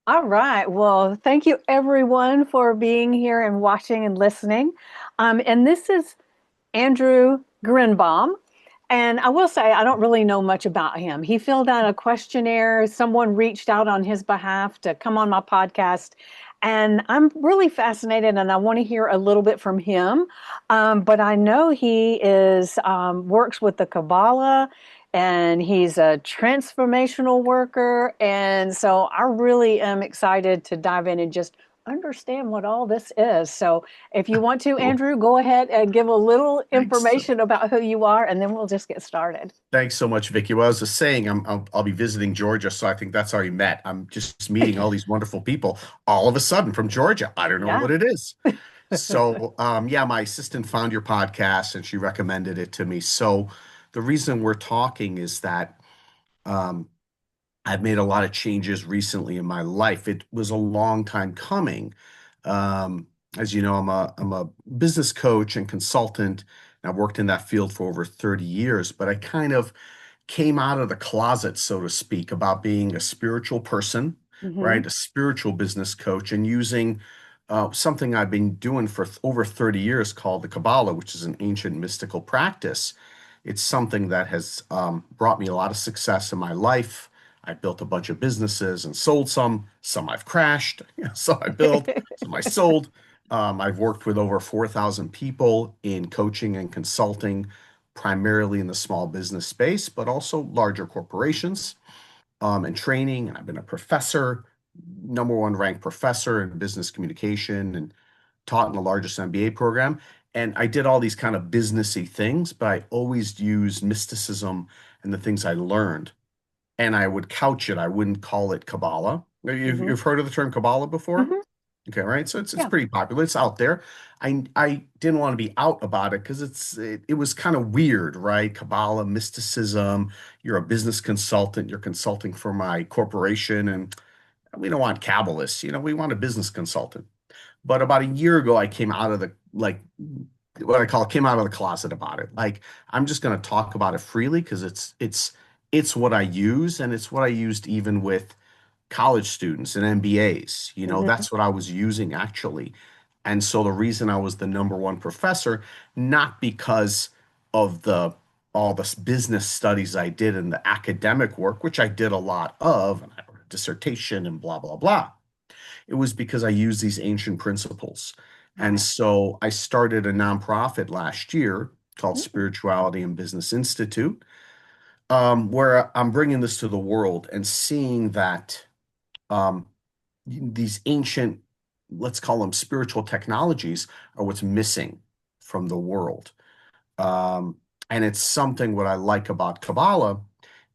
All right. Well, thank you everyone for being here and watching and listening. And this is Andrew Grinbaum. And I will say, I don't really know much about him. He filled out a questionnaire. Someone reached out on his behalf to come on my podcast. And I'm really fascinated and I want to hear a little bit from him. But I know he is works with the Kabbalah and he's a transformational worker. And so I really am excited to dive in and just understand what all this is. So if you want to, Well, Andrew, go ahead and give a little thanks. information about who you are, and then we'll just get started. Thanks so much, Vickie. Well, I was just saying, I'll be visiting Georgia, so I think that's how you met. I'm just meeting all these wonderful people all of a sudden from Georgia. I don't know Yeah. what it is. So, yeah, my assistant found your podcast and she recommended it to me. So, the reason we're talking is that um, I've made a lot of changes recently in my life. It was a long time coming. Um, as you know, I'm a business coach and consultant. And I've worked in that field for over 30 years, but I kind of came out of the closet, so to speak, about being a spiritual person, Hmm. right? A spiritual business coach and using something I've been doing for over 30 years called the Kabbalah, which is an ancient mystical practice. It's something that has brought me a lot of success in my life. I built a bunch of businesses and sold some I've crashed, some I built, some I sold. I've worked with over 4,000 people in coaching and consulting, primarily in the small business space, but also larger corporations and training. I've been a professor, number one ranked professor in business communication, and taught in the largest MBA program. And I did all these kind of businessy things, but I always used mysticism and the things I learned. And I would couch it. I wouldn't call it Kabbalah. Hmm. You've heard of the term Kabbalah before? Hmm. Okay, right. So it's Yeah. pretty popular. It's out there. I didn't want to be out about it because it was kind of weird, right? Kabbalah, mysticism. You're a business consultant. You're consulting for my corporation, and we don't want Kabbalists. We want a business consultant. But about a year ago, I came out of the like what I call came out of the closet about it. Like I'm just going to talk about it freely because it's what I use, and it's what I used even with college students and MBAs. Hmm. That's what I was using actually. And so the reason I was the number one professor, not because of the all the business studies I did and the academic work, which I did a lot of, and I wrote a dissertation and blah, blah, blah. It was because I used these ancient principles. And Right. so I started a nonprofit last year called Mm. Spirituality and Business Institute, where I'm bringing this to the world and seeing that um, these ancient, let's call them spiritual technologies, are what's missing from the world. Um, and it's something what I like about Kabbalah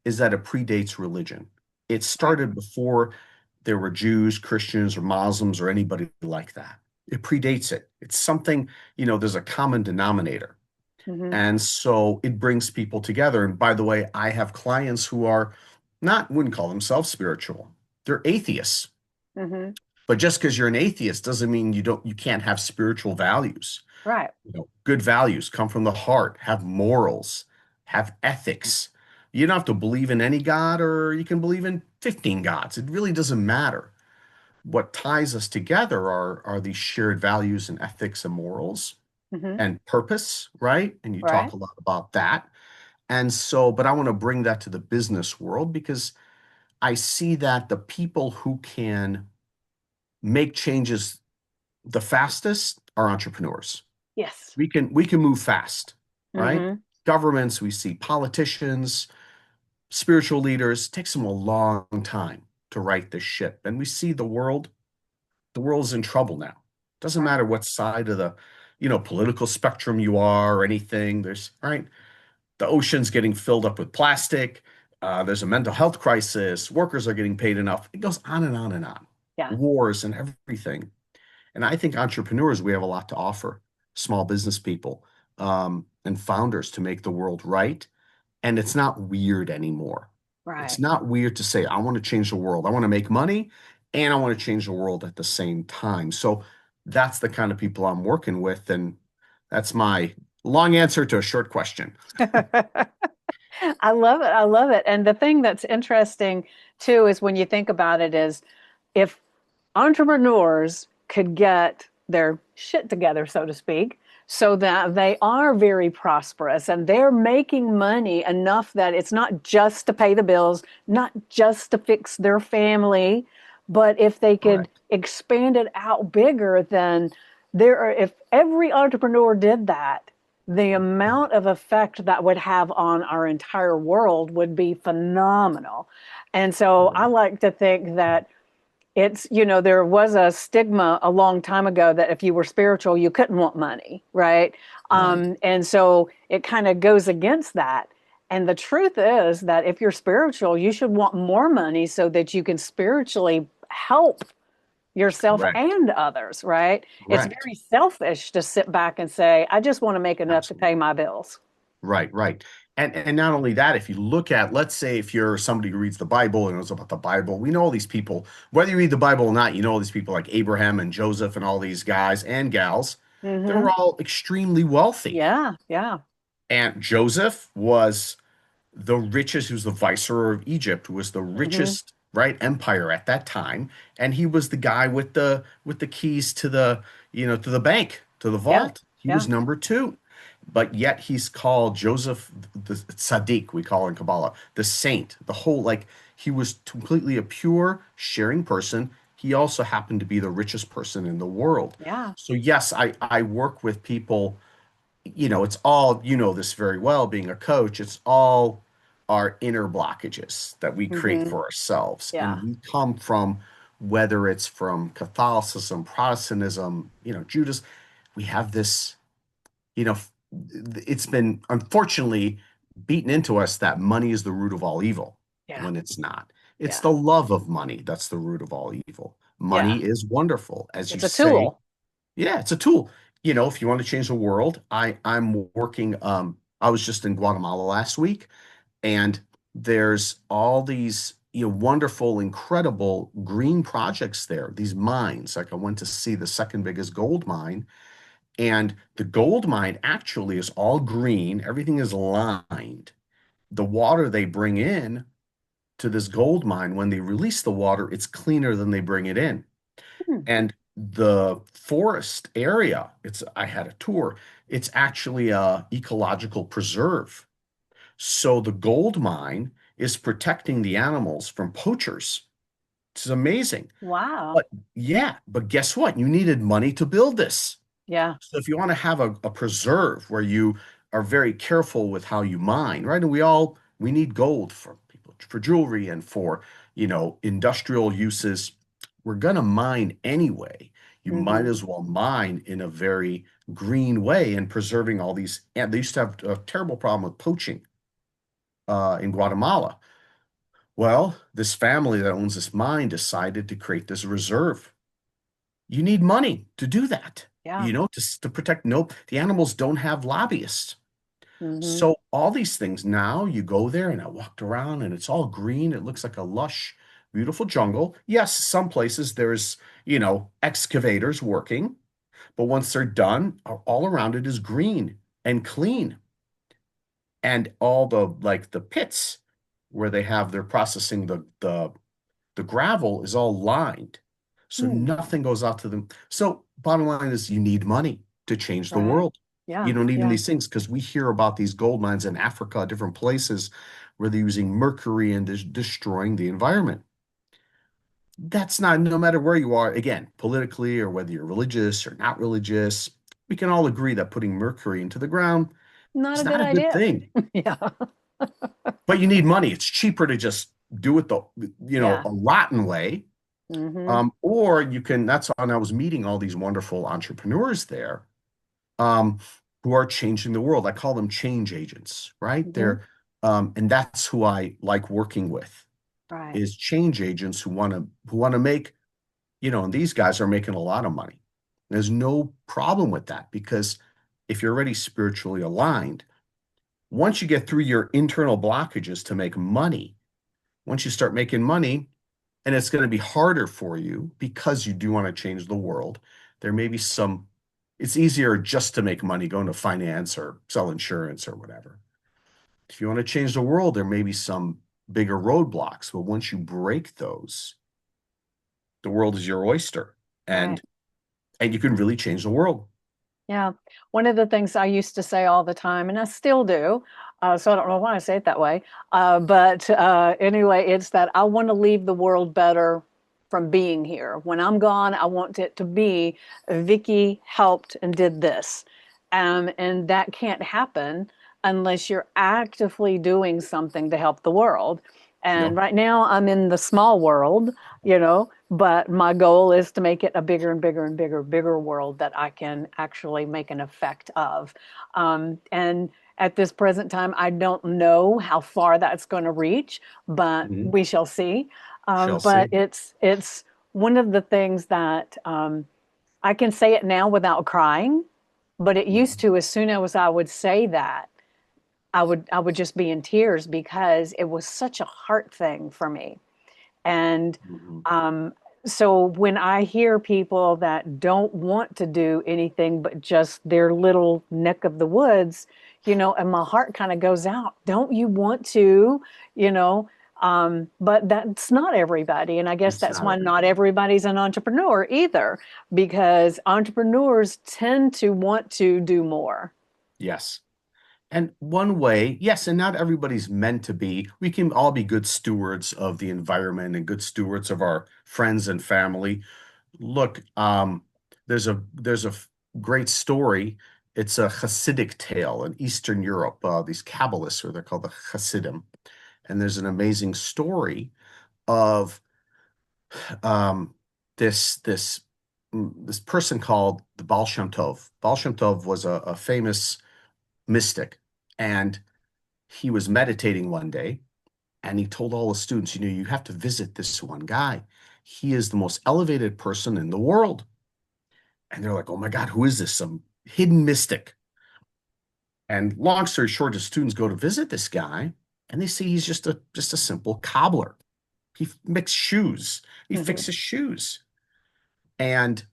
is that it predates religion. It Right. started before there were Jews, Christians, or Muslims, or anybody like that. It predates it. It's something, there's a common denominator. Hmm. And so it brings people together. And by the way, I have clients who are wouldn't call themselves spiritual. They're atheists. Hmm. But just because you're an atheist doesn't mean you can't have spiritual values. Right. Good values come from the heart, have morals, have ethics. You don't have to believe in any God or you can believe in 15 gods. It really doesn't matter. What ties us together are these shared values and ethics and morals Hmm. and purpose, right? And you talk Right. a lot about that. And so, but I want to bring that to the business world because I see that the people who can make changes the fastest are entrepreneurs. Yes. We can move fast, right? Hmm. Governments, we see politicians, spiritual leaders, it takes them a long time to right this ship. And we see the world's in trouble now. Doesn't Right. matter what side of the, political spectrum you are or anything. There's, right? The ocean's getting filled up with plastic. There's a mental health crisis. Workers are getting paid enough. It goes on and on and on. Yeah. Wars and everything. And I think entrepreneurs, we have a lot to offer, small business people and founders to make the world right. And it's not weird anymore. It's Right. not weird to say, I want to change the world. I want to make money and I want to change the world at the same time. So that's the kind of people I'm working with. And that's my long answer to a short question. I love it. I love it. And the thing that's interesting too is when you think about it is if entrepreneurs could get their shit together, so to speak, so that they are very prosperous and they're making money enough that it's not just to pay the bills, not just to fix their family, but if they could Correct. expand it out bigger, then there are, if every entrepreneur did that, the amount of effect that would have on our entire world would be phenomenal. And so I like to think that it's, there was a stigma a long time ago that if you were spiritual, you couldn't want money, right? Right. And so it kind of goes against that. And the truth is that if you're spiritual, you should want more money so that you can spiritually help yourself Correct. and others, right? It's Correct. very selfish to sit back and say, I just want to make enough to pay Absolutely. my bills. Right, right. And not only that, if you look at, let's say if you're somebody who reads the Bible and knows about the Bible, we know all these people, whether you read the Bible or not, you know all these people like Abraham and Joseph and all these guys and gals, they're Hmm. all extremely wealthy. Yeah, yeah. And Joseph was the richest, he was the viceroy of Egypt, who was the Hmm. richest, right, empire at that time. And he was the guy with the keys to the, to the bank, to the Yeah, vault. He yeah. was number two. But yet he's called Joseph the Tzaddik, we call in Kabbalah, the saint, the whole, like he was completely a pure, sharing person. He also happened to be the richest person in the world. Yeah. So yes, I work with people, it's all, this very well, being a coach, it's all our inner blockages that we create Hmm. for ourselves. Yeah. And we come from, whether it's from Catholicism, Protestantism, Judas, we have this, you know, it's been unfortunately beaten into us that money is the root of all evil Yeah. when it's not. It's Yeah. the love of money that's the root of all evil. Yeah. Money is wonderful, as you It's a say. tool. Yeah, it's a tool. If you want to change the world, I'm working. I was just in Guatemala last week, and there's all these, wonderful, incredible green projects there, these mines. Like I went to see the second biggest gold mine, and the gold mine actually is all green. Everything is lined. The water they bring in to this gold mine, when they release the water, it's cleaner than they bring it in. Hmm. And the forest area, I had a tour, it's actually a ecological preserve. So the gold mine is protecting the animals from poachers. It's amazing. Wow. But yeah, but guess what? You needed money to build this. Yeah. So if you want to have a preserve where you are very careful with how you mine, right? And we need gold for people, for jewelry and for, industrial uses. We're gonna mine anyway. You might Hmm. as well mine in a very green way and preserving all these. And they used to have a terrible problem with poaching in Guatemala. Well, this family that owns this mine decided to create this reserve. You need money to do that, Yeah. to protect. Nope, the animals don't have lobbyists. Hmm. So all these things now, you go there and I walked around and it's all green. It looks like a lush, beautiful jungle. Yes, some places there's, excavators working, but once they're done, all around it is green and clean. And all the like the pits where they're processing the gravel is all lined. So Hmm. nothing goes out to them. So bottom line is you need money to change the Right. world. Yeah. You don't need Yeah. these things because we hear about these gold mines in Africa, different places where they're using mercury and destroying the environment. That's not, no matter where you are, again, politically or whether you're religious or not religious, we can all agree that putting mercury into the ground Not is a not good a good idea. thing. Yeah. But you need money. It's cheaper to just do it Yeah. a rotten way. Hmm. Or you can, that's when I was meeting all these wonderful entrepreneurs there, um, who are changing the world. I call them change agents, right? Hmm. And that's who I like working with, Right. is change agents who want to make, and these guys are making a lot of money. There's no problem with that because if you're already spiritually aligned, once you get through your internal blockages to make money, once you start making money, and it's going to be harder for you because you do want to change the world. There may be it's easier just to make money, go into finance or sell insurance or whatever. If you want to change the world, there may be some bigger roadblocks, but once you break those, the world is your oyster, Right. and you can really change the world. Yeah. One of the things I used to say all the time, and I still do, so I don't know why I say it that way, but anyway, it's that I want to leave the world better from being here. When I'm gone, I want it to be Vickie helped and did this. And that can't happen unless you're actively doing something to help the world. And No, right now, I'm in the small world, but my goal is to make it a bigger and bigger and bigger world that I can actually make an effect of. And at this present time, I don't know how far that's going to reach, but hmm, we shall see. shall But see. it's one of the things that I can say it now without crying, but it used Mhm, to, as soon as I would say that, I would just be in tears because it was such a heart thing for me. And mhm. um, so when I hear people that don't want to do anything but just their little neck of the woods, and my heart kind of goes out. Don't you want to, you know? But that's not everybody. And I guess It's that's not why not everybody. everybody's an entrepreneur either, because entrepreneurs tend to want to do more. Yes. And one way, yes, and not everybody's meant to be. We can all be good stewards of the environment and good stewards of our friends and family. Look, there's a great story. It's a Hasidic tale in Eastern Europe. These Kabbalists, or they're called the Hasidim, and there's an amazing story of um, this person called the Baal Shem Tov. Baal Shem Tov was a famous mystic, and he was meditating one day, and he told all the students, you have to visit this one guy. He is the most elevated person in the world. And they're like, oh my God, who is this? Some hidden mystic. And long story short, the students go to visit this guy, and they see he's just a simple cobbler. He makes shoes. He Hmm. fixes shoes. And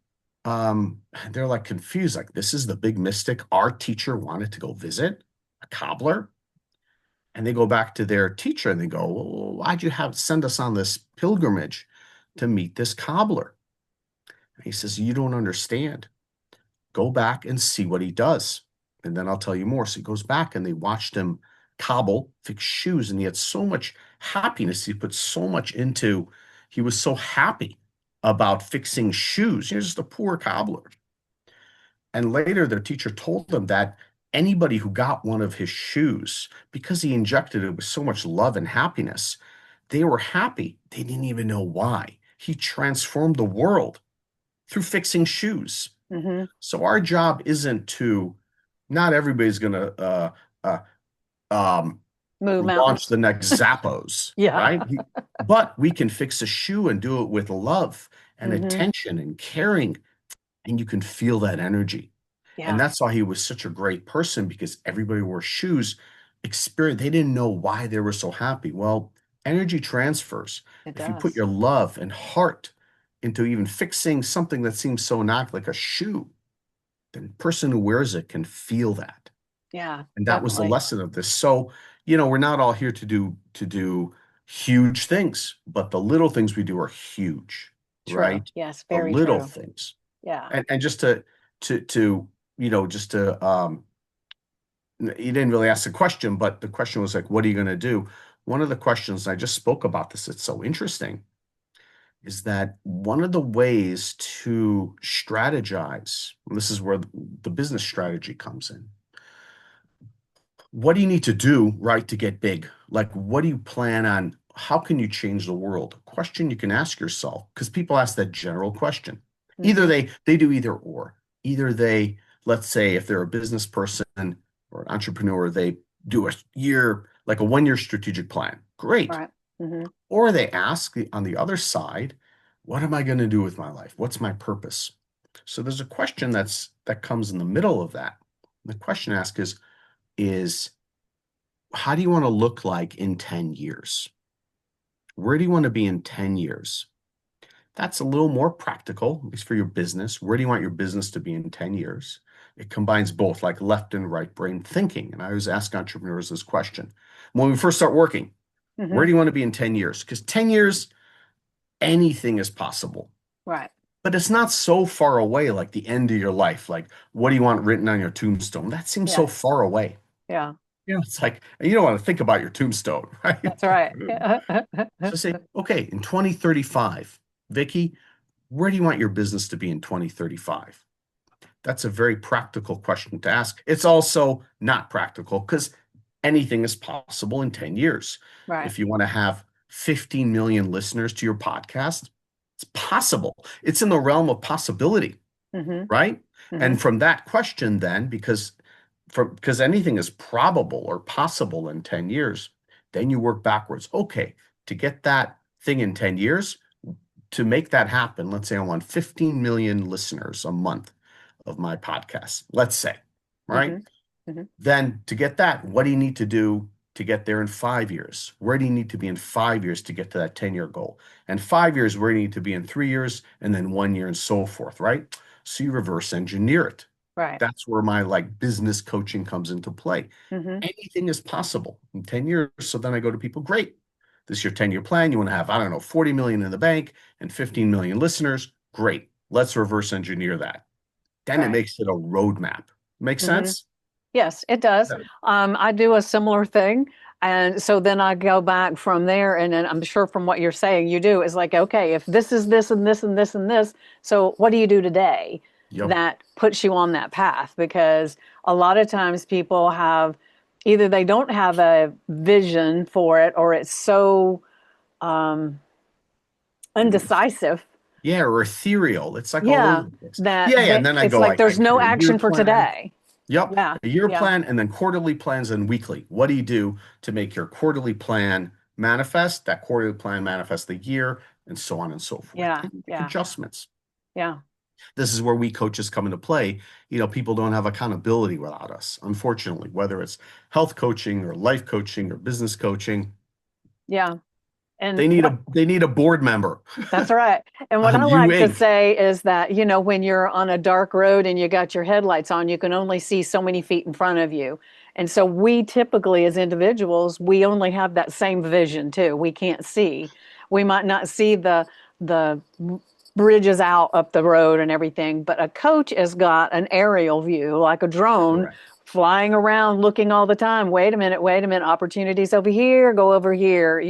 they're like confused, like, this is the big mystic our teacher wanted to go visit, a cobbler. And they go back to their teacher and they go, well, why'd you send us on this pilgrimage to meet this cobbler? And he says, you don't understand. Go back and see what he does. And then I'll tell you more. So he goes back and they watched him cobble, fix shoes, and he had so much happiness. He was so happy about fixing shoes. He was just a poor cobbler. And later, their teacher told them that anybody who got one of his shoes, because he injected it with so much love and happiness, they were happy. They didn't even know why. He transformed the world through fixing shoes. Hmm. So our job isn't to, not everybody's going to uh, um, Move launch mountains. the next Zappos, Yeah. right? But we can fix a shoe and do it with love and Hmm. attention and caring, and you can feel that energy. And Yeah, that's why he was such a great person, because everybody wore shoes, experience. They didn't know why they were so happy. Well, energy transfers. it If you put does. your love and heart into even fixing something that seems so innocuous, like a shoe, then the person who wears it can feel that. Yeah, And that was the definitely. lesson of this. So, we're not all here to do huge things, but the little things we do are huge, True. right? Yes, The very little true. things. Yeah. And just to just to you didn't really ask the question, but the question was like, what are you going to do? One of the questions, I just spoke about this, it's so interesting, is that one of the ways to strategize, and this is where the business strategy comes in. What do you need to do, right, to get big? Like, what do you plan on? How can you change the world? A question you can ask yourself, because people ask that general question. Either Hmm. they do either or. Either they, let's say, if they're a business person or an entrepreneur, they do a year, like a 1 year strategic plan. Great. Right. Hmm. Or they ask on the other side, what am I going to do with my life? What's my purpose? So there's a question that comes in the middle of that. The question asked is how do you want to look like in 10 years? Where do you want to be in 10 years? That's a little more practical, at least for your business. Where do you want your business to be in 10 years? It combines both, like left and right brain thinking. And I always ask entrepreneurs this question. When we first start working, where Hmm. do you want to be in 10 years? Because 10 years, anything is possible. Right. But it's not so far away, like the end of your life. Like, what do you want written on your tombstone? That seems so Yeah. far away. Yeah. It's like, and you don't want to think about your tombstone, right? That's right. So say, okay, in 2035, Vickie, where do you want your business to be in 2035? That's a very practical question to ask. It's also not practical because anything is possible in 10 years. Right. If you want to have 15 million listeners to your podcast, it's possible. It's in the realm of possibility, Mm-hmm. right? Mm-hmm. And from that question, then, because anything is probable or possible in 10 years, then you work backwards. Okay, to get that thing in 10 years, to make that happen, let's say I want 15 million listeners a month of my podcast, let's say, right? Mm-hmm. Mm-hmm. Then to get that, what do you need to do to get there in 5 years? Where do you need to be in 5 years to get to that 10-year goal? And 5 years, where do you need to be in 3 years, and then 1 year, and so forth, right? So you reverse engineer it. Right. That's where my like business coaching comes into play. Mm-hmm. Anything is possible in 10 years. So then I go to people, great. This is your 10-year plan. You want to have, I don't know, 40 million in the bank and 15 million listeners. Great. Let's reverse engineer that. Then it Right. makes it a roadmap. Make Mm-hmm. sense? Yes, it does. Yeah. I do a similar thing. And so then I go back from there. And then I'm sure from what you're saying, you do is like, okay, if this is this and this and this and this, so what do you do today Yep. that puts you on that path? Because a lot of times people have either they don't have a vision for it or it's so um, undecisive. Yeah, or ethereal. It's like all over Yeah, the place. that Yeah, yeah. And then I it's go, like I there's no create a year action for plan. today. Yep. Yeah, A year yeah, plan and then quarterly plans and weekly. What do you do to make your quarterly plan manifest? That quarterly plan manifest the year and so on and so forth. yeah, And you make yeah, adjustments. yeah. This is where we coaches come into play. People don't have accountability without us, unfortunately, whether it's health coaching or life coaching or business coaching. Yeah. And They need what a they need a board member that's right. And what on I U like to Inc. say is that, when you're on a dark road and you got your headlights on, you can only see so many feet in front of you. And so we typically, as individuals, we only have that same vision too. We can't see. We might not see the bridges out up the road and everything, but a coach has got an aerial view, like a drone Correct. flying around looking all the time. Wait a minute, opportunities over here, go over here,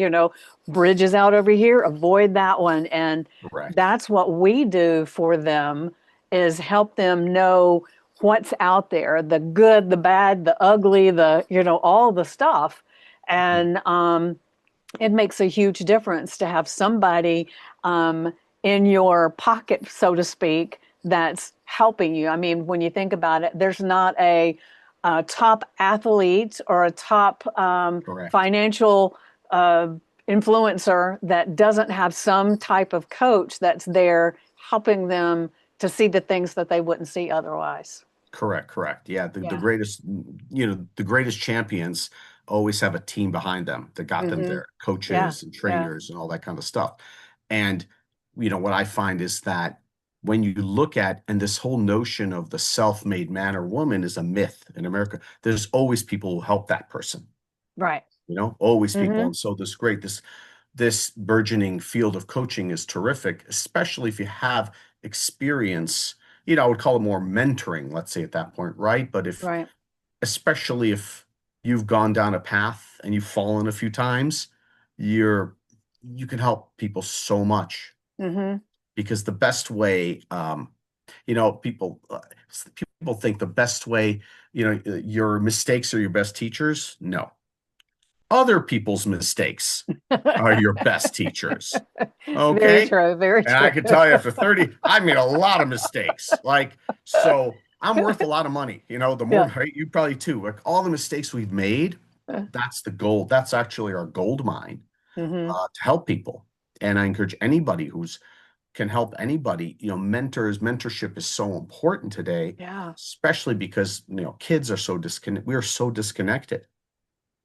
bridges out over here, avoid that one. And Correct. that's what we do for them is help them know what's out there, the good, the bad, the ugly, all the stuff. And it makes a huge difference to have somebody in your pocket, so to speak, that's helping you. I mean, when you think about it, there's not a top athlete or a top Correct. financial uh, influencer that doesn't have some type of coach that's there helping them to see the things that they wouldn't see otherwise. Correct. Correct. Yeah. The Yeah. greatest, the greatest champions always have a team behind them that got them Mm-hmm. there, Yeah. coaches and Yeah. trainers and all that kind of stuff. And, what I find is that when you look at, and this whole notion of the self-made man or woman is a myth in America, there's always people who help that person, Right. always people. Mm-hmm. And so this burgeoning field of coaching is terrific, especially if you have experience. I would call it more mentoring, let's say at that point, right? But Right. especially if you've gone down a path and you've fallen a few times, you can help people so much Mm-hmm. because the best way, people think the best way, your mistakes are your best teachers. No, other people's mistakes are your best teachers. Very Okay. true. Very And I true. could tell you after 30, I made a lot of mistakes. So I'm worth a lot of money. The more, Yeah. right? You probably too. Like all the mistakes we've made, that's the gold. That's actually our gold mine Mm-hmm. to help people. And I encourage anybody who's can help anybody. Mentorship is so important today, Yeah. especially because, kids are so disconnected. We are so disconnected,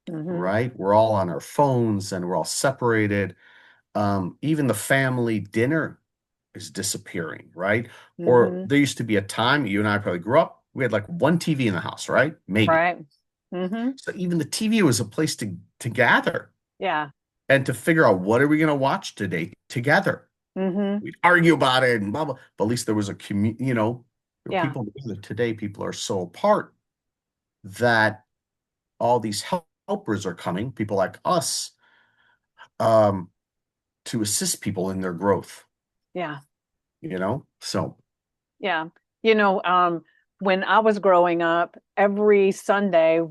Mm-hmm. right? We're all on our phones and we're all separated. Even the family dinner is disappearing, right? Or Mm-hmm. there used to be a time, you and I probably grew up, we had like one TV in the house, right? Maybe. Right. Mm-hmm. So even the TV was a place to, gather Yeah. and to figure out what are we going to watch today together. Mm-hmm. We'd argue about it and blah blah. But at least there was a community, Yeah. people together. Today, people are so apart that all these helpers are coming, people like us, um, to assist people in their growth, Yeah. So Yeah. You know, when I was growing up, every Sunday,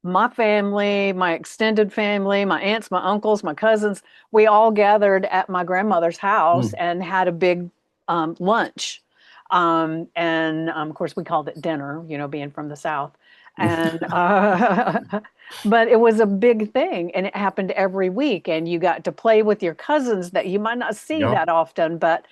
my family, my extended family, my aunts, my uncles, my cousins, we all gathered at my grandmother's house mm, and had a big lunch. And of course, we called it dinner, being from the South. And but it was a big thing, and it happened every week. And you got to play with your cousins that you might not see yep, that often, but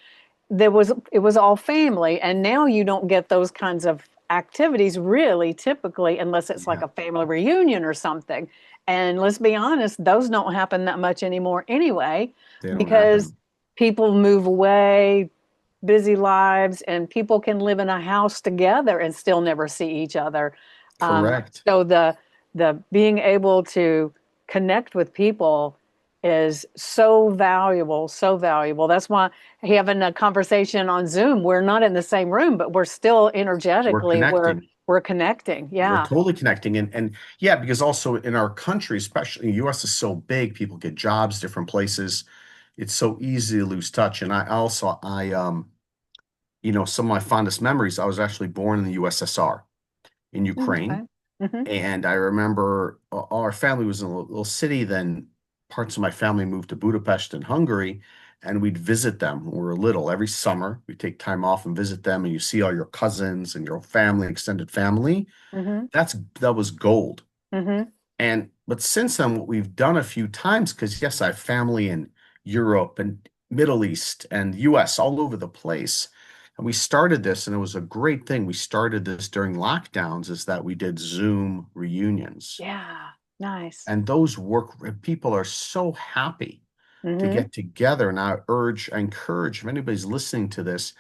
it was all family. And now you don't get those kinds of activities really typically unless it's like yeah, a family reunion or something. And let's be honest, those don't happen that much anymore anyway, they don't because happen. people move away, busy lives, and people can live in a house together and still never see each other. um, Correct. so the being able to connect with people is so valuable, so valuable. That's why having a conversation on Zoom, we're not in the same room, but we're still We're energetically connecting. we're connecting. We're Yeah. totally connecting. And yeah, because also in our country, especially the US is so big, people get jobs different places. It's so easy to lose touch. And some of my fondest memories, I was actually born in the USSR in Ukraine. Okay. Hmm. And I remember our family was in a little city. Then parts of my family moved to Budapest and Hungary, and we'd visit them when we were little. Every summer, we'd take time off and visit them, and you see all your cousins and your family, extended family. Hmm. That was gold. Hmm. But since then, what we've done a few times, because yes, I have family in Europe and Middle East and US all over the place. And we started this, and it was a great thing. We started this during lockdowns, is that we did Zoom reunions. Yeah. Nice. And those work, people are so happy to Hmm. get together. And I encourage, if anybody's listening to this,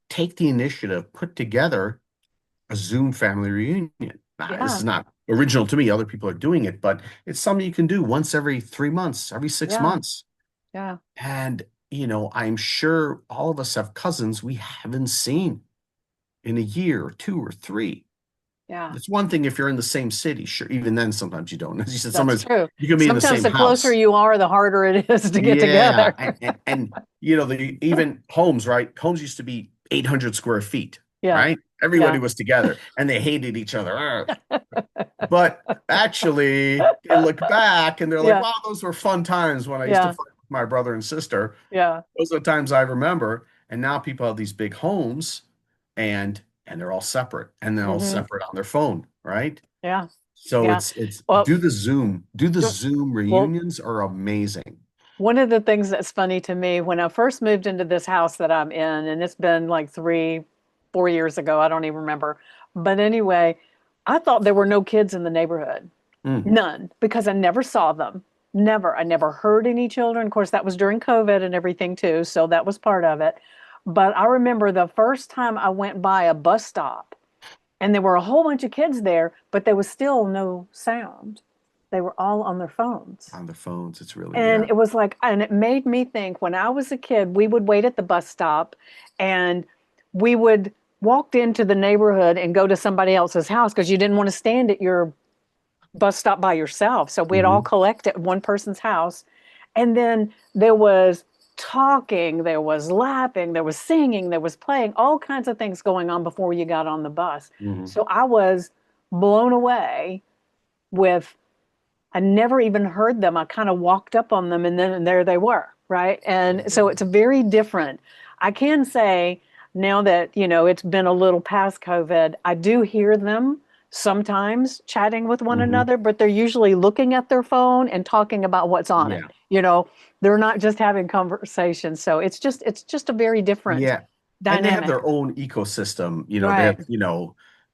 take the initiative, put together a Zoom family reunion. This Yeah. is not original to me. Other people are doing it, but it's something you can do once every 3 months, every six Yeah. months. Yeah. And, I'm sure all of us have cousins we haven't seen in a year or two or three. Yeah. It's one thing if you're in the same city. Sure. Even then, sometimes you don't. As you said, That's sometimes true. you can be in the Sometimes same the closer house. you are, the harder it is to get Yeah. together. Even homes, right? Homes used to be 800 square feet, Yeah. right? Everybody Yeah. was together and they hated each other. Ugh. But actually, they look back and they're like, Yeah. wow, those were fun times when I used to Yeah. fight with my brother and sister. Yeah. Those are the times I remember. And now people have these big homes and they're all separate and they're all Hmm. separate on their phone, right? Yeah. So Yeah. it's Well, do the ju- Zoom well, reunions are amazing. one of the things that's funny to me when I first moved into this house that I'm in, and it's been like 4 years ago, I don't even remember. But anyway, I thought there were no kids in the neighborhood. Mm, None, because I never saw them. Never. I never heard any children. Of course, that was during COVID and everything too, so that was part of it. But I remember the first time I went by a bus stop and there were a whole bunch of kids there, but there was still no sound. They were all on their phones. on the phones, it's really, And yeah. it was like, and it made me think when I was a kid, we would wait at the bus stop and we would walk into the neighborhood and go to somebody else's house because you didn't want to stand at your bus stop by yourself. So we'd all Hmm. collect at one person's house. And then there was talking, there was laughing, there was singing, there was playing, all kinds of things going on before you got on the bus. Hmm. So I was blown away with, I never even heard them. I kind of walked up on them and then and there they were, right? And so it's very different. I can say now that, it's been a little past COVID, I do hear them sometimes chatting with one Hmm. another, but they're usually looking at their phone and talking about what's on it. Yeah. They're not just having conversations. So it's just a very different Yeah. And they have dynamic. their own ecosystem, they Right.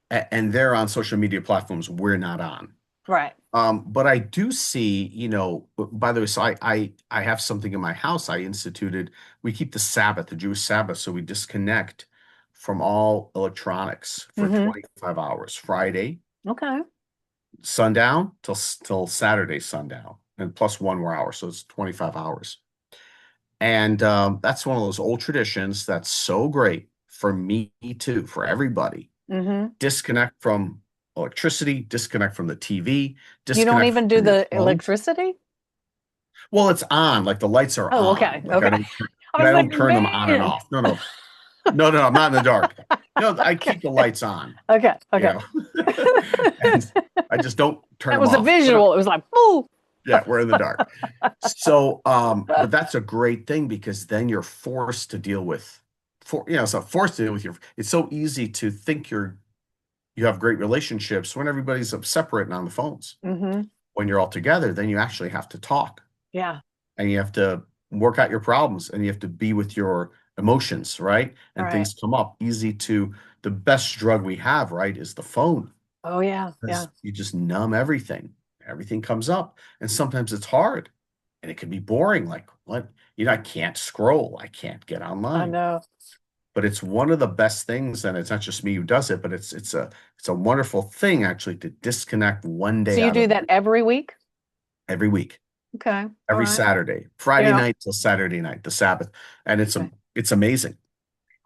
have, and they're on social media platforms we're not on. Right. But I do see, by the way, so I have something in my house I instituted. We keep the Sabbath, the Jewish Sabbath, so we disconnect from all electronics for Mm-hmm. 25 hours, Friday Okay. sundown till Saturday sundown, and plus 1 more hour, so it's 25 hours. And that's one of those old traditions that's so great for me too, for everybody. Mm-hmm. Disconnect from electricity, disconnect from the TV, You don't disconnect even do from your the phone. electricity? Well, it's on, like the lights are Oh, on. okay. Like Okay. I was I like, don't turn them on and man. off. No, no, no, no, I'm not in the dark. No, I Okay. keep the lights on, Okay. you Okay. know, and I just don't turn That them was a off. But visual. It was like, boo. yeah, we're in the dark. So, but that's a great thing because then you're forced to deal with, it's not forced to deal with it's so easy to think you have great relationships when everybody's separate and on the phones. Mm-hmm. When you're all together, then you actually have to talk Yeah. and you have to work out your problems and you have to be with your emotions, right? All And right. things come up the best drug we have, right, is the phone Oh, yeah. Yeah. because you just numb everything. Everything comes up. And sometimes it's hard and it can be boring. Like, what? I can't scroll. I can't get I online. know. But it's one of the best things, and it's not just me who does it, but it's a wonderful thing actually to disconnect one So day you out do of that every week? every week, Okay. All every right. Saturday, Friday Yeah. night till Saturday night, the Sabbath. And Okay. it's amazing.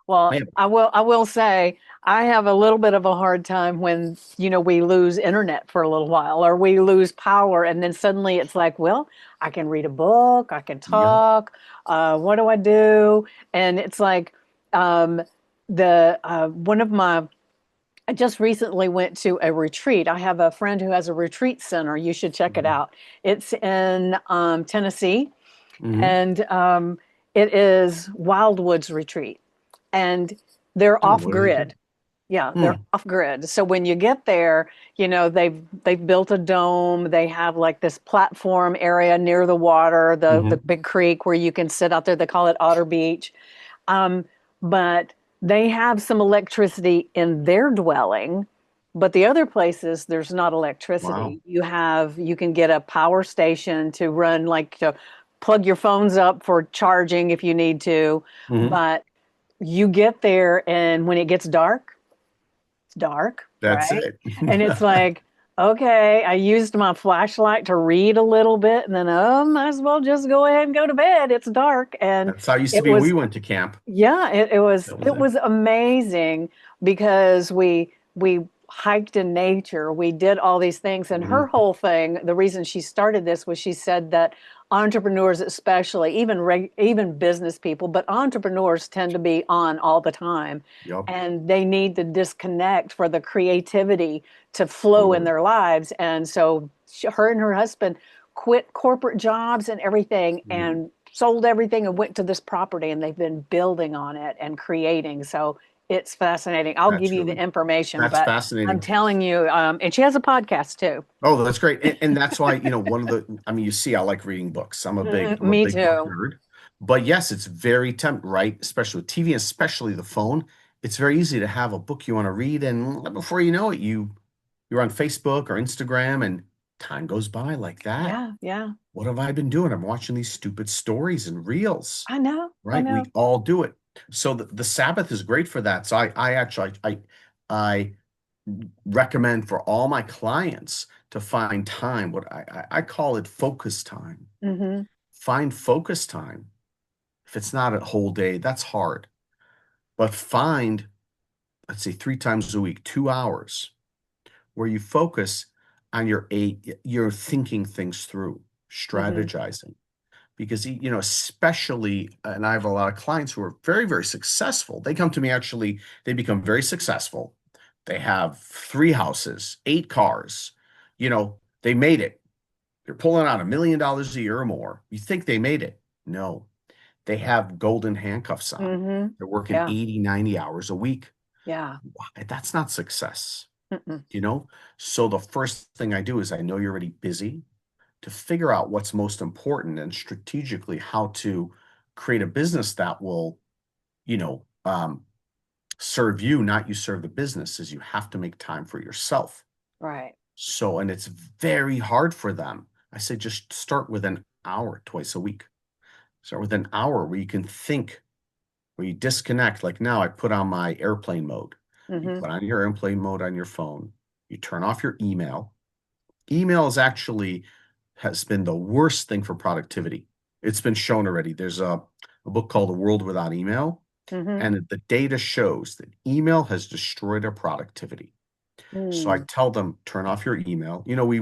Well, Man, I will say I have a little bit of a hard time when, we lose internet for a little while or we lose power and then suddenly it's like, well, I can read a book, I can yep. talk, what do I do? And it's like um the one of my I just recently went to a retreat. I have a friend who has a retreat center. You should check it out. It's in Tennessee, Hmm. and it is Wildwood's retreat, and they're Oh, off what do they do? grid. Yeah, they're Hmm. off grid. So when you get there, they've built a dome. They have like this platform area near the water, the Hmm. big creek where you can sit out there. They call it Otter Beach. Um, but they have some electricity in their dwelling, but the other places there's not Wow. electricity. You can get a power station to run like to plug your phones up for charging if you need to, Hmm. but you get there and when it gets dark, it's dark, That's right? it. And it's like, okay, I used my flashlight to read a little bit and then might as well just go ahead and go to bed. It's dark. And That's how it used to it be when was we went to camp. yeah, it was That was it it. was amazing because we hiked in nature. We did all these things, and her Hmm. whole thing, the reason she started this was she said that entrepreneurs, especially even business people, but entrepreneurs tend to be on all the time, Yep. and they need to disconnect for the creativity to flow in Totally. their lives. And so, her and her husband quit corporate jobs and everything Mhm. and sold everything and went to this property and they've been building on it and creating. So it's fascinating. I'll give you the information, That's but I'm fascinating. telling you, and she has a podcast too. Oh, that's great. And that's why, one of I mean, you see, I like reading books. I'm a Me big book too. nerd. But yes, it's very tempting, right? Especially with TV, especially the phone. It's very easy to have a book you want to read, and before you know it, you're on Facebook or Instagram, and time goes by like that. Yeah, yeah. What have I been doing? I'm watching these stupid stories and reels, I know. I right? know. We all do it. So the Sabbath is great for that. So I actually I recommend for all my clients to find time, what I call it focus time. Hmm. Find focus time. If it's not a whole day, that's hard. But find, let's say 3 times a week, 2 hours where you focus on you're thinking things through, Hmm. strategizing. Because, especially, and I have a lot of clients who are very, very successful. They come to me actually, they become very successful. They have 3 houses, 8 cars. They made it. They're pulling out $1 million a year or more. You think they made it? No, they have golden handcuffs on. Hmm. They're working Yeah. 80, 90 hours a week. Yeah. That's not success, Mm-mm. you know? So the first thing I do is I know you're already busy to figure out what's most important and strategically how to create a business that will, you know, um, serve you, not you serve the business, is you have to make time for yourself. Right. So, and it's very hard for them. I say just start with an hour twice a week. Start with an hour where you can think, where you disconnect. Like now, I put on my airplane mode. You Hmm. put on your airplane mode on your phone. You turn off your email. Email has been the worst thing for productivity. It's been shown already. There's a book called The World Without Email, Mm-hmm. and the data shows that email has destroyed our productivity. So I Mm. tell them, turn off your email. We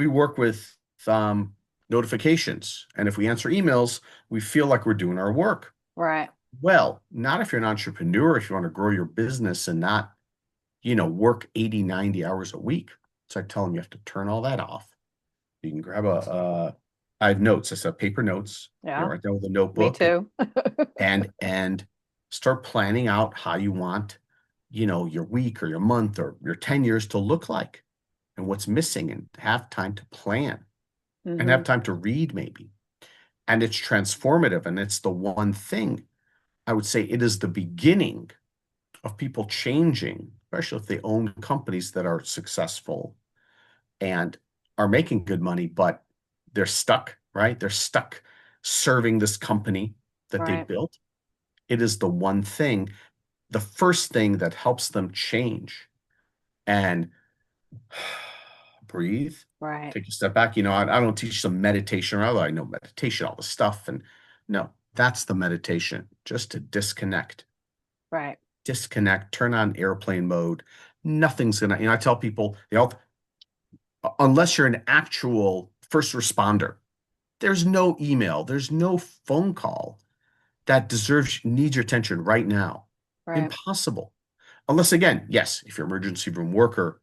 work with um, notifications, and if we answer emails, we feel like we're doing our work. Right. Well, not if you're an entrepreneur, if you want to grow your business and not, work 80, 90 hours a week. So I tell them you have to turn all that off. You can grab I have notes. I said paper notes, Yeah. right there with a Me notebook too. and start planning out how you want, your week or your month or your 10 years to look like and what's missing, and have time to plan and Mm-hmm. have time to read maybe. And it's transformative. And it's the one thing I would say it is the beginning of people changing, especially if they own companies that are successful and are making good money, but they're stuck, right? They're stuck serving this company that they Right. built. It is the one thing, the first thing that helps them change and breathe, Right. take a step back. I don't teach them meditation, or although I know meditation, all the stuff. And no, that's the meditation, just to Right. disconnect, turn on airplane mode. Nothing's gonna, I tell people, unless you're an actual first responder, there's no email, there's no phone call that needs your attention right now. Right. Impossible. Unless, again, yes, if you're an emergency room worker,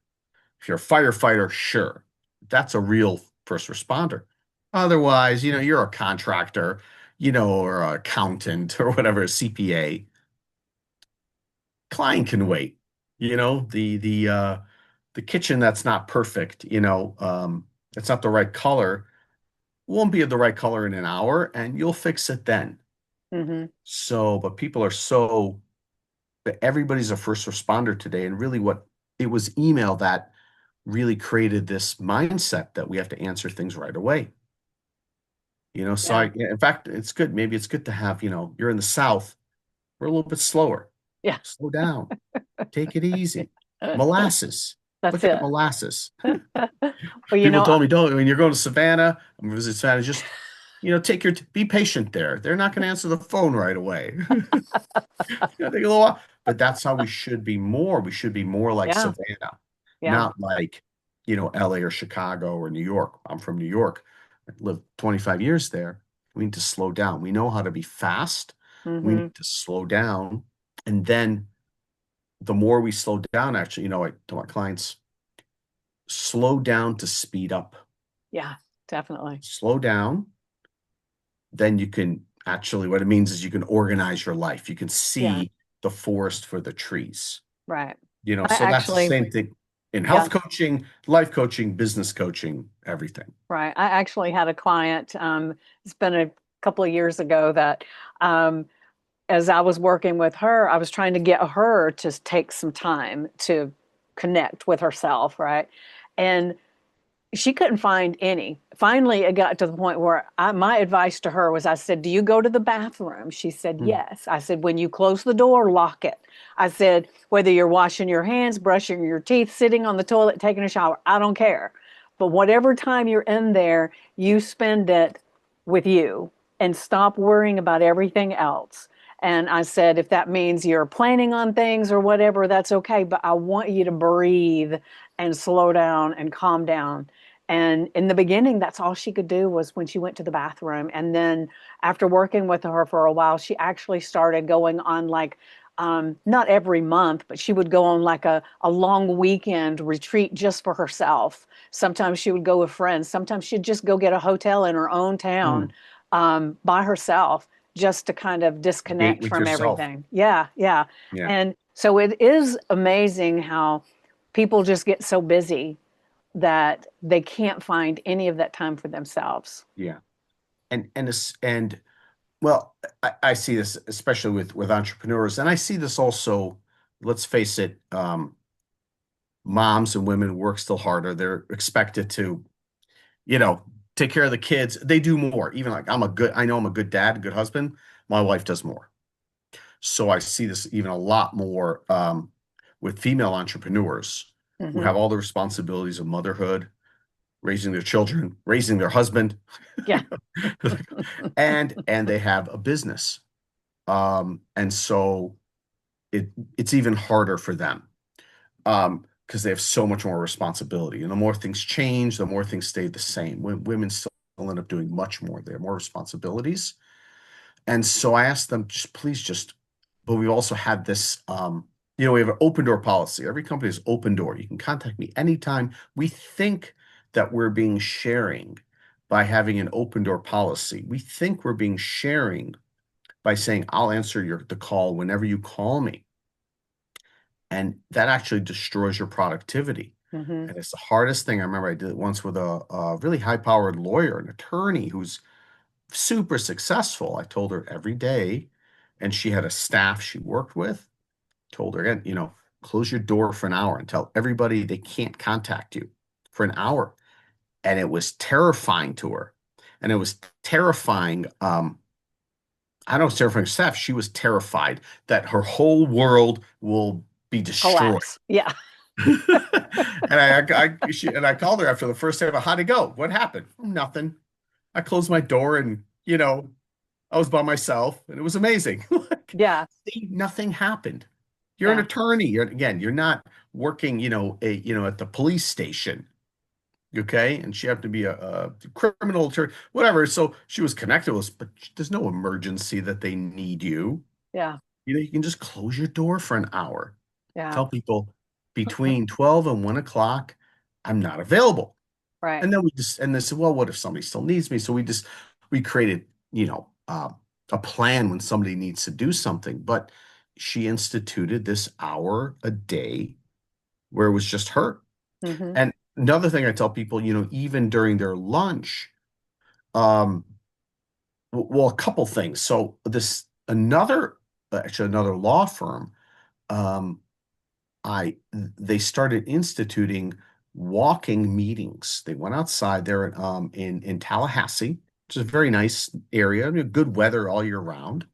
if you're a firefighter, sure, that's a real first responder. Otherwise, you're a contractor, or an accountant or whatever, a CPA. Client can wait. The kitchen that's not perfect, it's not the right color, won't be the right color in an hour, and you'll fix it then. Mm-hmm. So, but everybody's a first responder today. And really it was email that really created this mindset that we have to answer things right away. So Yeah. in fact, it's good. Maybe it's good to have, you're in the South, we're a little bit slower. Yeah. Slow down, take it easy. Molasses. That's Look at it. molasses. Well, People told me, don't, when you're going to Savannah, I'm going to visit Savannah, just, be patient there. They're not going to answer the phone right away. Take a little while. But that's how we should be more. We should be more like Yeah. Savannah, Yeah. not like, LA or Chicago or New York. I'm from New York. I lived 25 years there. We need to slow down. We know how to be fast. We Mm-hmm. need to slow down. And then the more we slow down, actually, I tell my clients, slow down to speed up. Yeah. Definitely. Slow down, then you can actually, what it means is you can organize your life. You can Yeah. see the forest for the trees. Right. I So that's the actually, same thing in yeah. health coaching, life coaching, business coaching, everything. Right. I actually had a client, it's been a couple of years ago that um, as I was working with her, I was trying to get her to take some time to connect with herself, right? And she couldn't find any. Finally, it got to the point where my advice to her was I said, "Do you go to the bathroom?" She said, Hmm. "Yes." I said, "When you close the door, lock it." I said, "Whether you're washing your hands, brushing your teeth, sitting on the toilet, taking a shower, I don't care. But whatever time you're in there, you spend it with you and stop worrying about everything else." And I said, if that means you're planning on things or whatever, that's okay. But I want you to breathe and slow down and calm down. And in the beginning, that's all she could do was when she went to the bathroom. And then after working with her for a while, she actually started going on like, not every month, but she would go on like a long weekend retreat just for herself. Sometimes she would go with friends. Sometimes she'd just go get a hotel in her own town Hmm. by herself just to kind of Date disconnect with from yourself. everything. Yeah, yeah. Yeah. And so it is amazing how people just get so busy that they can't find any of that time for themselves. Yeah. And well, I see this especially with entrepreneurs, and I see this also, let's face it, moms and women work still harder. They're expected to, you know, take care of the kids. They do more. Even like I know I'm a good dad, a good husband. My wife does more. So I see this even a lot more with female entrepreneurs who Mm-hmm. have all the responsibilities of motherhood, raising their children, raising their husband, Yeah. and they have a business. And so it's even harder for them because they have so much more responsibility. And the more things change, the more things stay the same. Women still end up doing much more. They have more responsibilities. And so I asked them, just please just, but we also had this, we have an open door policy. Every company is open door. You can contact me anytime. We think that we're being sharing by having an open door policy. We think we're being sharing by saying, I'll answer the call whenever you call me. And that actually destroys your productivity. Hmm. And it's the hardest thing. I remember I did it once with a really high-powered lawyer, an attorney who's super successful. I told her every day, and she had a staff she worked with, told her again, close your door for an hour and tell everybody they can't contact you for an hour. And it was terrifying to her. And it was terrifying. I don't know, it was terrifying staff. She was terrified that her whole world will be destroyed. Collapse. Yeah. And I called her after the first day. How'd it go? What happened? Nothing. I closed my door and, I was by myself and it was amazing. Like, Yeah. see, nothing happened. You're an Yeah. attorney. You're not working, at the police station. Okay. And she happened to be a criminal attorney, whatever. So she was connected with us, but there's no emergency that they need you. Yeah. You can just close your door for an hour. Yeah. Tell people between 12 and 1 o'clock, I'm not available. Right. And then and they said, well, what if somebody still needs me? So we created, a plan when somebody needs to do something. But she instituted this hour a day where it was just her. Hmm. And another thing I tell people, even during their lunch, um, well, a couple things. So another law firm, um, they started instituting walking meetings. They went outside there in Tallahassee, which is a very nice area, good weather all year round.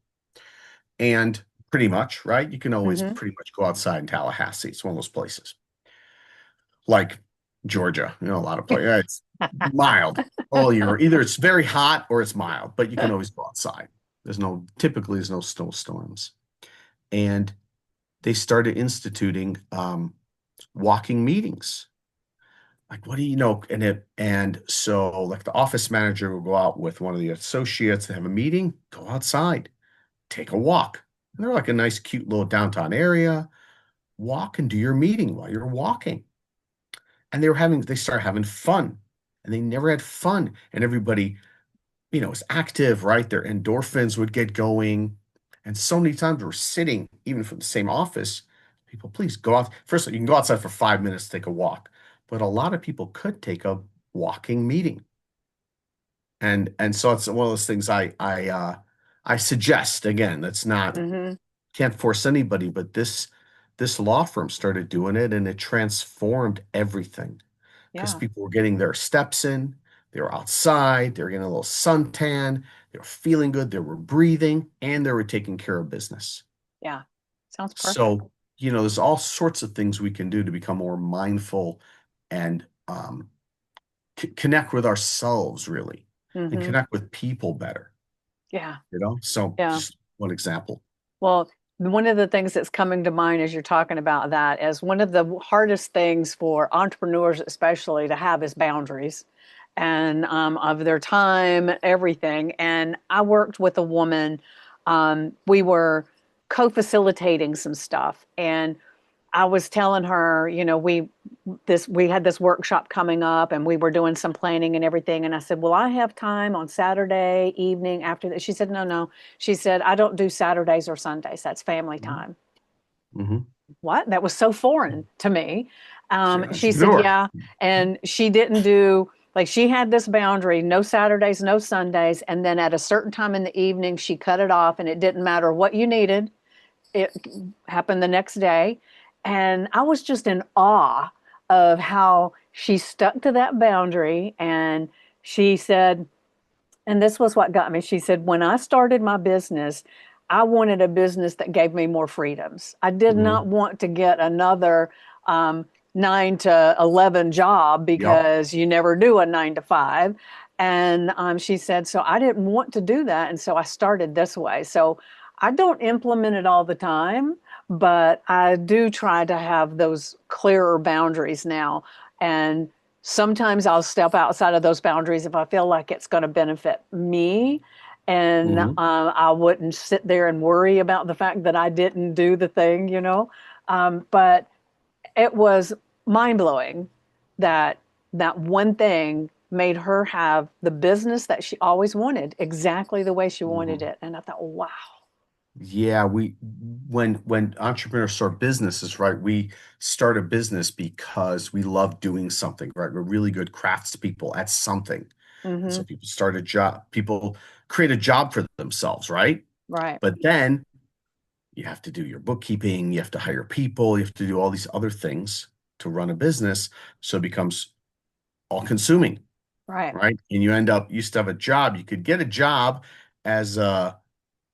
And pretty much, right? You can always Hmm. pretty much go outside in Tallahassee. It's one of those places. Like Georgia, a lot of places. It's mild all year. Either it's very hot or it's mild, but you can always go outside. Typically there's no snowstorms. And they started instituting walking meetings. Like, what do you know? And so like the office manager will go out with one of the associates to have a meeting, go outside, take a walk. And they're like a nice, cute little downtown area. Walk and do your meeting while you're walking. And they started having fun. And they never had fun. And everybody, is active, right? Their endorphins would get going. And so many times we're sitting, even from the same office, people, please go out. First of all, you can go outside for 5 minutes, take a walk. But a lot of people could take a walking meeting. And so it's one of those things I suggest. Again, that's not Hmm. can't force anybody, but this law firm started doing it and it transformed everything because Yeah. people were getting their steps in, they were outside, they were getting a little suntan, they were feeling good, they were breathing, and they were taking care of business. Yeah. Sounds perfect. So, there's all sorts of things we can do to become more mindful and connect with ourselves really and Hmm. connect with people better, Yeah. So Yeah. just one example. Well, one of the things that's coming to mind as you're talking about that is one of the hardest things for entrepreneurs, especially, to have is boundaries and of their time, everything. And I worked with a woman. We were co-facilitating some stuff, and I was telling her, we had this workshop coming up and we were doing some planning and everything. And I said, well, I have time on Saturday evening after that. She said, no, no. She said, I don't do Saturdays or Sundays. That's family time. Mm-hmm. What? That was so foreign to me. You're an She said, entrepreneur. yeah. And she didn't do, like, she had this boundary, no Saturdays, no Sundays. And then at a certain time in the evening, she cut it off and it didn't matter what you needed. It happened the next day. And I was just in awe of how she stuck to that boundary. And she said, and this was what got me. She said, when I started my business, I wanted a business that gave me more freedoms. I did Mm-hmm. not want to get another 9 to 11 job Yep. because you never do a 9 to 5. And she said, so I didn't want to do that. And so I started this way. So I don't implement it all the time, but I do try to have those clearer boundaries now. And sometimes I'll step outside of those boundaries if I feel like it's going to benefit me. And Hmm. I wouldn't sit there and worry about the fact that I didn't do the thing. But it was mind blowing that that one thing made her have the business that she always wanted, exactly the way she wanted Hmm. it. And I thought, wow. Yeah, when entrepreneurs start businesses, right, we start a business because we love doing something, right? We're really good craftspeople at something. And Hmm. so people start a job, people create a job for themselves, right? Right. But then you have to do your bookkeeping, you have to hire people, you have to do all these other things to run a business. So it becomes all consuming, Right. right? And you used to have a job, you could get a job as a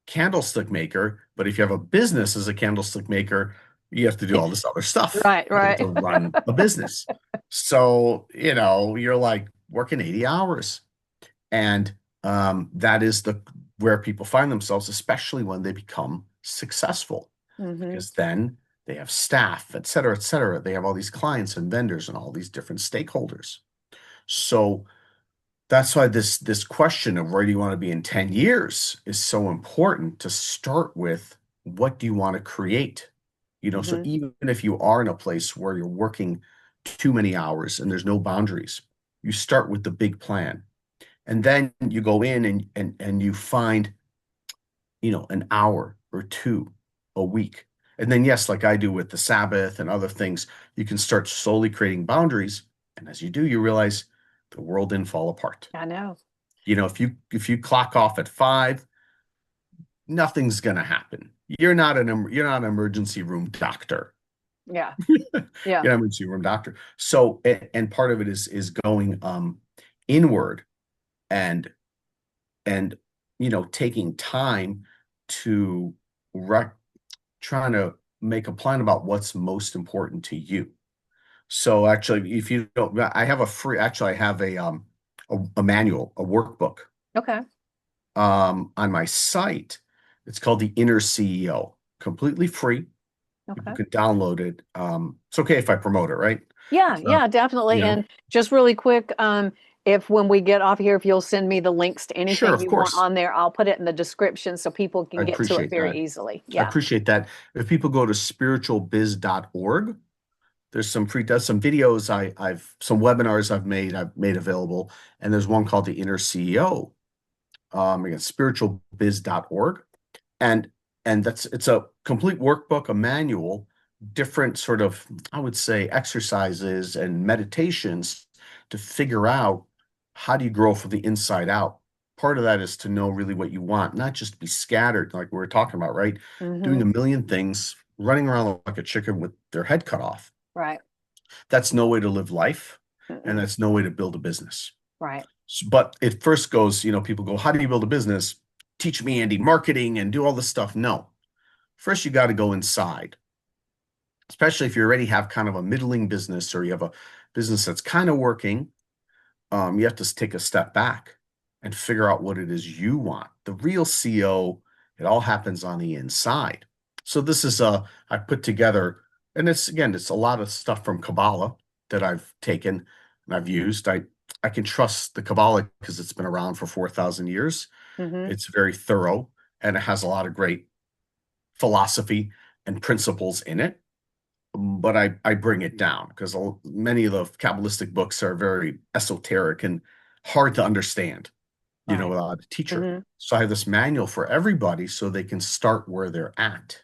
candlestick maker, but if you have a business as a candlestick maker, you have to do all this other stuff, Right. right, Right. to run a business. So, you're like working 80 hours. And that is the where people find themselves, especially when they become successful, Hmm. because then they have staff, et cetera, et cetera. They have all these clients and vendors and all these different stakeholders. So that's why this question of where do you want to be in 10 years is so important to start with what do you want to create? So Hmm. even if you are in a place where you're working too many hours and there's no boundaries, you start with the big plan. And then you go in and you find, an hour or two a week. And then yes, like I do with the Sabbath and other things, you can start slowly creating boundaries. And as you do, you realize the world didn't fall apart. I know. If you clock off at 5, nothing's gonna happen. You're not an emergency room doctor. Yeah. You're Yeah. not an emergency room doctor. So and part of it is going inward and and taking time to rec trying to make a plan about what's most important to you. So actually, if you don't, I have a manual, a workbook Okay. on my site. It's called the Inner CEO, completely free. People Okay. can download it. It's okay if I promote it, right? Yeah. Uh, Yeah, definitely. you know, And just really quick, if when we get off here, if you'll send me the links to sure, anything of you want course. on there, I'll put it in the description so people I can get to it appreciate very that. easily. I Yeah. appreciate that. If people go to spiritualbiz.org, there's some videos some webinars I've made available, and there's one called the Inner CEO. Again, spiritualbiz.org. And it's a complete workbook, a manual, different sort of, I would say, exercises and meditations to figure out how do you grow from the inside out. Part of that is to know really what you want, not just be scattered like we were talking about, right? Doing Hmm. a million things, running around like a chicken with their head cut off. Right. That's no way to live life, and Mm-mm. that's no way to build a business. Right. But it first goes, people go, how do you build a business? Teach me, Andy, marketing and do all this stuff. No. First, you got to go inside, especially if you already have kind of a middling business or you have a business that's kind of working. You have to take a step back and figure out what it is you want. The real CO, it all happens on the inside. So this is I put together, and it's a lot of stuff from Kabbalah that I've taken and I've used. I can trust the Kabbalah because it's been around for 4,000 years. Hmm. It's very thorough and it has a lot of great philosophy and principles in it. But I bring it down because many of the Kabbalistic books are very esoteric and hard to understand, Right. without a teacher. Hmm. So I have this manual for everybody so they can start where they're at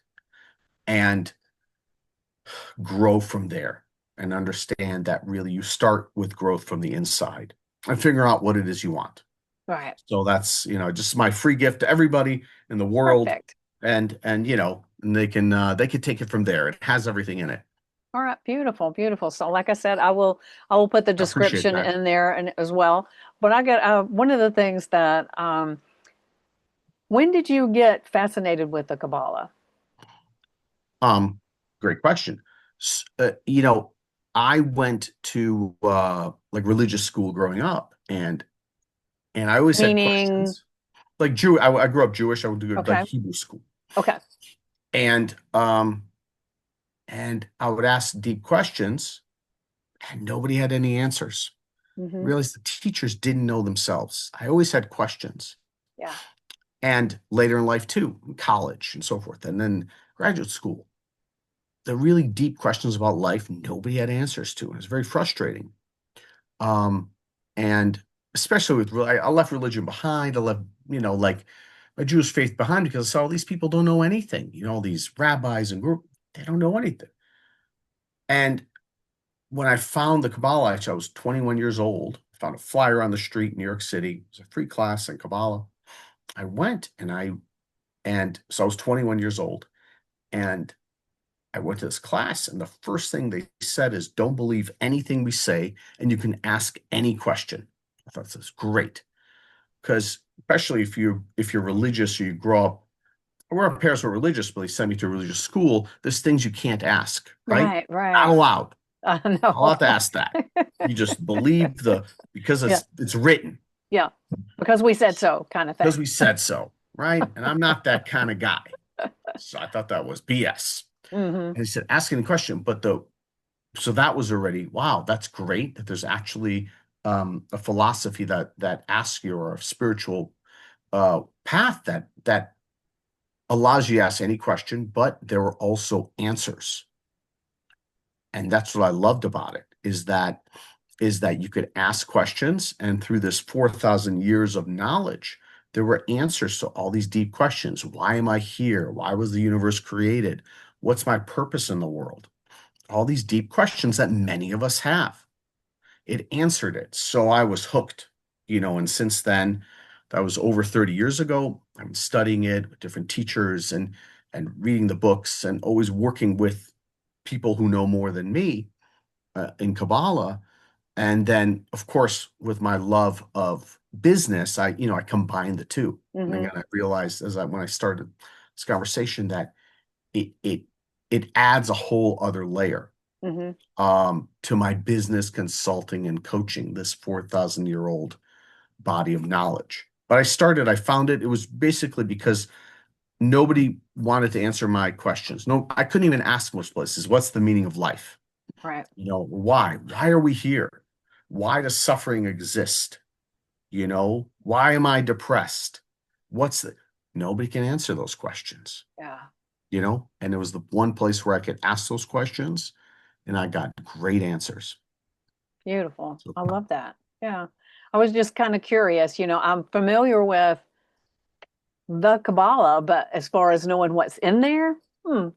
and grow from there and understand that really you start with growth from the inside and figure out what it is you want. Right. So that's, just my free gift to everybody in the world Perfect. and they can take it from there. It has everything in it. All right. Beautiful. Beautiful. So like I said, I will put the I appreciate description that. in there and as well. But I got one of the things that when did you get fascinated with the Kabbalah? Um, Great question. S- Uh, you know, I went to like religious school growing up, and I always had Meaning, questions. Like Jew, I grew up Jewish. I would do like okay, Hebrew school, okay. and I would ask deep questions, and nobody had any answers. I Hmm. realized the teachers didn't know themselves. I always had questions, Yeah. and later in life too, in college and so forth, and then graduate school. The really deep questions about life, nobody had answers to. It was very frustrating. Um, and especially with, I left religion behind. I left, like my Jewish faith behind because I saw all these people don't know anything. These rabbis and group, they don't know anything. And when I found the Kabbalah, actually, I was 21 years old. I found a flyer on the street in New York City. It was a free class in Kabbalah. I went and so I was 21 years old. And I went to this class, and the first thing they said is, don't believe anything we say, and you can ask any question. I thought this was great because especially if you're religious or you grow up, or our parents were religious, but they sent me to a religious school, there's things you can't ask, right? Right, Not right. allowed. I Not allowed know. to ask that. You just believe because Yeah, it's written, yeah. Because we said so, kind of because thing. we said so, right? And I'm not that kind of guy. So I thought that was BS. Hmm. And he said, ask any question, so that was already, wow, that's great that there's actually a philosophy that asks you, or a spiritual path that allows you to ask any question, but there are also answers. And that's what I loved about it, is that you could ask questions, and through this 4,000 years of knowledge, there were answers to all these deep questions. Why am I here? Why was the universe created? What's my purpose in the world? All these deep questions that many of us have. It answered it. So I was hooked, and since then, that was over 30 years ago. I'm studying it with different teachers and reading the books and always working with people who know more than me in Kabbalah. And then, of course, with my love of business, I combined the two. And Hmm. again, I realized when I started this conversation that it it it adds a whole other layer Hmm. to my business consulting and coaching, this 4,000-year-old body of knowledge. But I found it was basically because nobody wanted to answer my questions. No, I couldn't even ask most places, what's the meaning of life? Right. Why? Why are we here? Why does suffering exist? Why am I depressed? What's the, Nobody can answer those questions, Yeah. and it was the one place where I could ask those questions and I got great answers. Beautiful. So, I love that. Yeah. I was just kind of curious. I'm familiar with the Kabbalah, but as far as knowing what's in there,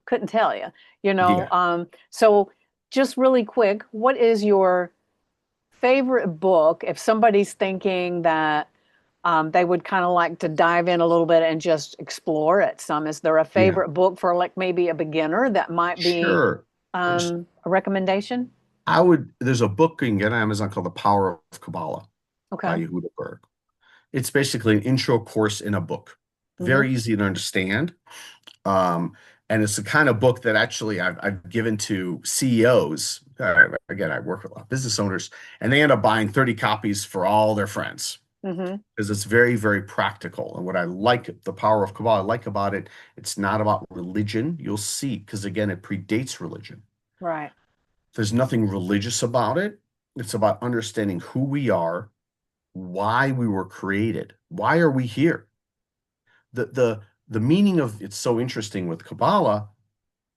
couldn't tell you. yeah. So just really quick, what is your favorite book if somebody's thinking that they would kind of like to dive in a little bit and just explore it some? Is there a Yeah, favorite book for like maybe a beginner that might be sure. There's a recommendation? there's a book you can get on Amazon called The Power of Kabbalah by Okay. Yehuda Berg. It's basically an intro course in a book. Hmm. Very easy to understand. Um, and it's the kind of book that actually I've given to CEOs. Again, I work with a lot of business owners, and they end up buying 30 copies for all their friends Hmm. because it's very, very practical. And what I like, the power of Kabbalah, I like about it, it's not about religion. You'll see, because again, it predates religion. Right. There's nothing religious about it. It's about understanding who we are, why we were created, why are we here. The meaning of it's so interesting with Kabbalah.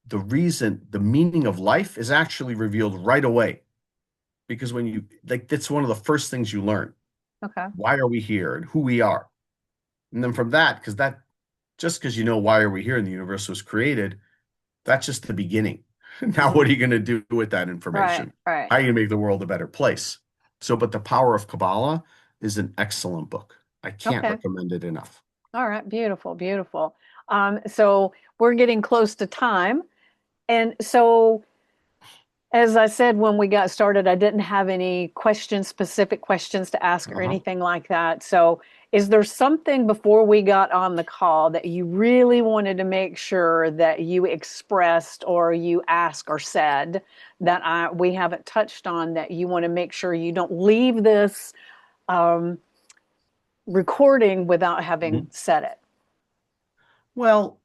The meaning of life is actually revealed right away because when you like, that's one of the first things you learn. Okay. Why are we here and who we are? And then from that, just because why are we here and the universe was created, that's just the beginning. Now, Hmm. what are you going to do with that Right. information? Right. How are you going to make the world a better place? But The Power of Kabbalah is an excellent book. I can't Okay. recommend it enough. All right. Beautiful. Beautiful. So we're getting close to time. And so, as I said when we got started, I didn't have any specific questions to ask or Uh-huh. anything like that. So, Is there something before we got on the call that you really wanted to make sure that you expressed or you asked or said that we haven't touched on that you want to make sure you don't leave this um, recording without having Mhm. said it? Well,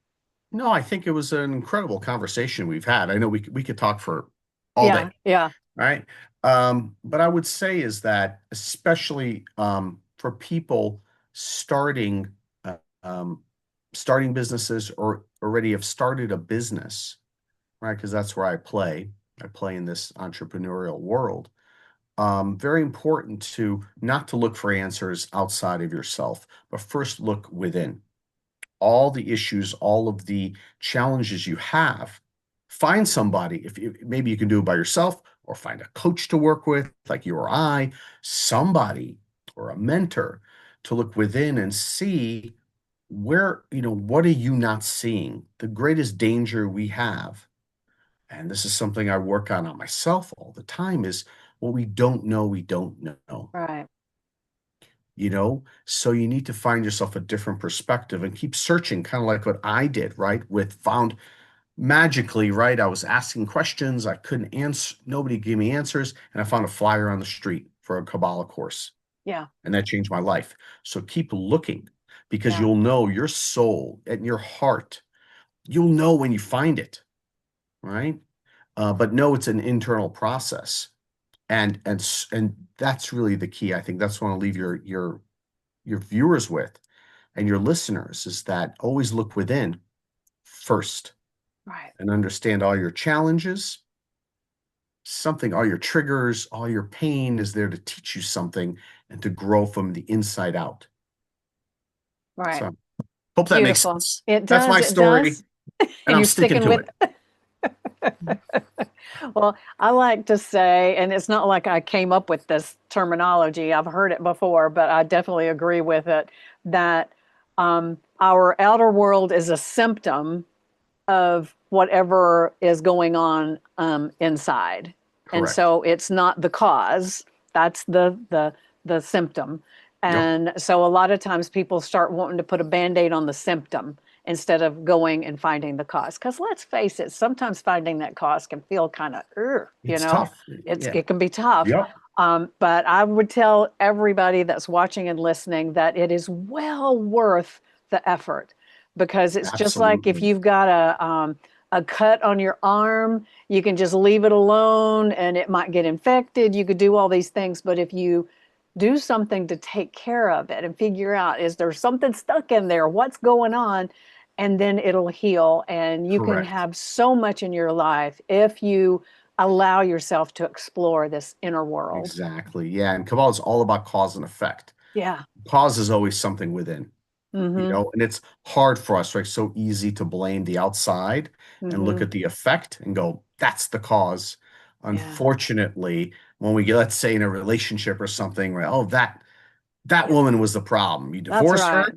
no, I think it was an incredible conversation we've had. I know we could talk for all Yeah, day, yeah, right? But I would say is that especially for people starting uh, um, starting businesses or already have started a business, right? Because that's where I play. I play in this entrepreneurial world. Very important to not to look for answers outside of yourself, but first look within all the issues, all of the challenges you have. Find somebody, if you, maybe you can do it by yourself or find a coach to work with, like you or I, somebody or a mentor to look within and see where, what are you not seeing? The greatest danger we have, and this is something I work on myself all the time, is what we don't know, we don't know. right, So you need to find yourself a different perspective and keep searching, kind of like what I did, right? With found magically, right? I was asking questions, I couldn't answer, nobody gave me answers, and I found a flyer on the street for a Kabbalah course, yeah, and that changed my life. So keep looking because yeah, you'll know your soul and your heart. You'll know when you find it, right? But know it's an internal process, and that's really the key. I think that's what I want to leave your viewers with and your listeners is that always look within first right. and understand all your challenges, all your triggers, all your pain is there to teach you something and to grow from the inside out. Right. So hope that makes Beautiful. sense. It That's does. my It story, does. and And I'm you're sticking sticking to with. it. Well, I like to say, and it's not like I came up with this terminology, I've heard it before, but I definitely agree with it that our outer world is a symptom of whatever is going on inside. And Correct. so it's not the cause, that's the symptom. Yep. And so a lot of times people start wanting to put a band-aid on the symptom instead of going and finding the cause. Because let's face it, sometimes finding that cause can feel kind of, It's tough. Yeah. it can be tough. Yep. But I would tell everybody that's watching and listening that it is well worth the effort because it's just like if Absolutely. you've got a cut on your arm, you can just leave it alone and it might get infected. You could do all these things, but if you do something to take care of it and figure out, is there something stuck in there? What's going on? And then it'll heal. And you can Correct. have so much in your life if you allow yourself to explore this inner world. Exactly. Yeah. And Kabbalah is all about cause and effect. Yeah. Cause is always something within. Mm-hmm. And it's hard for us, right? So easy to blame the outside and look Mm-hmm. at the effect and go, that's the cause. Yeah. Unfortunately, when we get, let's say, in a relationship or something, right? Oh, that Yeah. woman was the problem. You That's divorce her, right.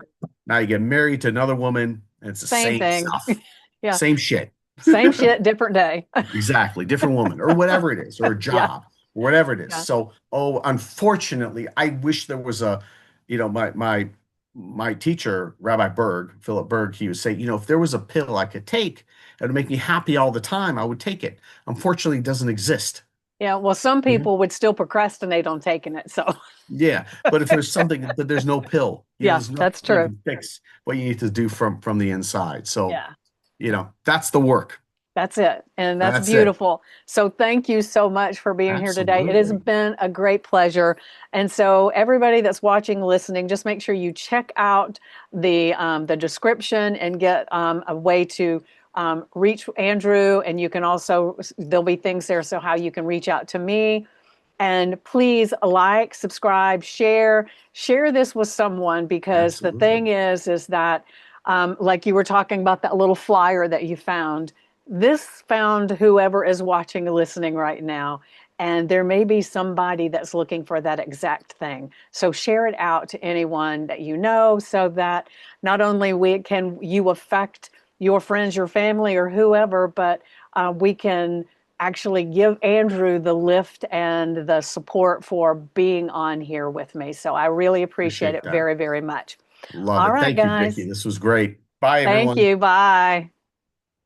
now you get married to another woman, and it's the Same same thing. stuff, Yeah. same shit. Same shit, different day. Exactly. Different woman or whatever it is, or a Yeah. job, whatever it is. Yeah. So, oh, unfortunately, I wish there was my teacher, Rabbi Berg, Philip Berg, he would say, if there was a pill I could take that would make me happy all the time, I would take it. Unfortunately, it doesn't exist. Yeah. Well, some Mhm. people would still procrastinate on taking it. So, Yeah, but if there's something, but there's no pill, yeah, there's nothing that's that true. can fix what you need to do from the inside. So, Yeah. that's the work. That's it. And that's That's it. beautiful. So thank you so much for being here today. It has Absolutely. been a great pleasure. And so everybody that's watching, listening, just make sure you check out the description and get a way to reach Andrew. And you can also, there'll be things there. So how you can reach out to me. And please like, subscribe, share this with someone because the thing Absolutely. is that like you were talking about that little flyer that you found, this found whoever is watching and listening right now. And there may be somebody that's looking for that exact thing. So share it out to anyone that you know so that not only can you affect your friends, your family, or whoever, but we can actually give Andrew the lift and the support for being on here with me. So I really appreciate Appreciate it that. very, very much. Love All it. right, Thank you, Vickie. guys. This was great. Bye, Thank everyone. you. Bye.